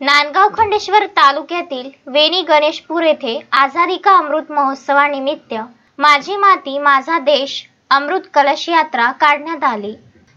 नांदगाव खंडेश्वर तालुक्यातील वेणी गणेशपूर येथे आझादी का अमृत महोत्सवानिमित्त माझी माती माझा देश अमृत कलश यात्रा काढण्यात आली।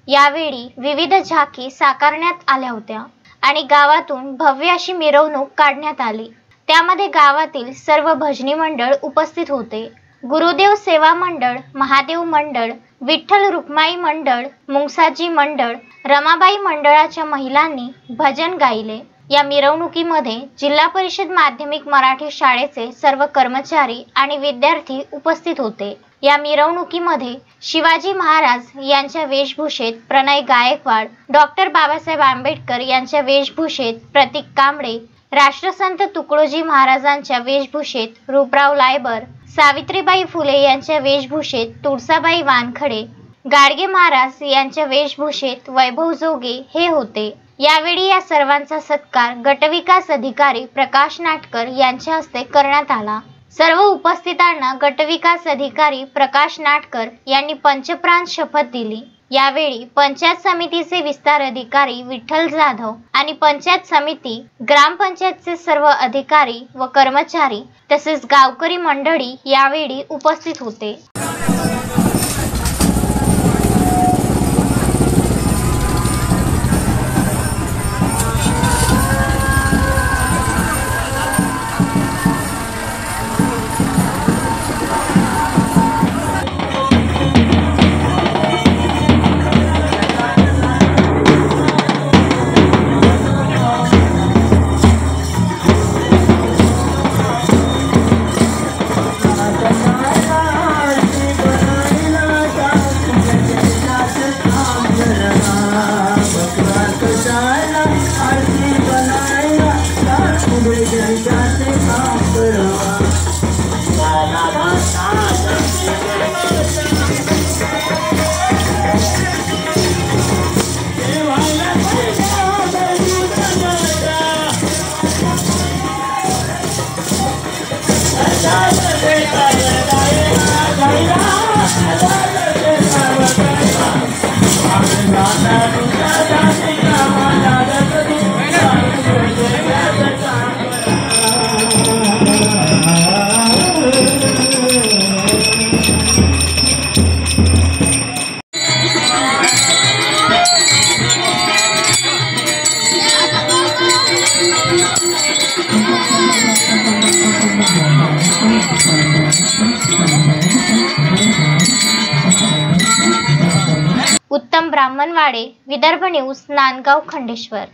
यावेळी विविध झाकी साकारण्यात आल्या होत्या आणि गावातून भव्य अशी मिरवणूक काढण्यात आली। त्यामध्ये गावातील सर्व भजनी मंडळ उपस्थित होते। गुरुदेव सेवा मंडळ, महादेव मंडळ, विठ्ठल रुक्माई मंडळ, मुंगसाजी मंडळ, रमाबाई मंडळाच्या महिलांनी भजन गायले। या मिरवणुकीमध्ये जिल्हा परिषद माध्यमिक मराठी शाळेचे सर्व कर्मचारी आणि विद्यार्थी उपस्थित होते। या मिरवणुकीमध्ये शिवाजी महाराज यांच्या वेशभूषेत प्रणय गायकवाड, डॉक्टर बाबासाहेब आंबेडकर यांच्या वेशभूषेत प्रतीक कांबळे, राष्ट्रसंत तुकडोजी महाराजांच्या वेशभूषेत रूपराव लायबर, सावित्रीबाई फुले यांच्या वेशभूषेत तुळसाबाई वानखडे, गाडगे महाराज यांच्या वेशभूषेत वैभव जोगे हे होते। यावेळी या सर्वांचा सत्कार गटविकास अधिकारी प्रकाश नाटकर यांच्या हस्ते करण्यात आला। सर्व उपस्थितांना गटविकास अधिकारी प्रकाश नाटकर यांनी पंचप्राण शपथ दिली। यावेळी पंचायत समितीचे विस्तार अधिकारी विठ्ठल जाधव आणि पंचायत समिती, ग्रामपंचायतचे सर्व अधिकारी व कर्मचारी तसेच गावकरी मंडळी यावेळी उपस्थित होते। उत्तम ब्राह्मणवाडे, विदर्भ न्यूज, नांदगाव खंडेश्वर।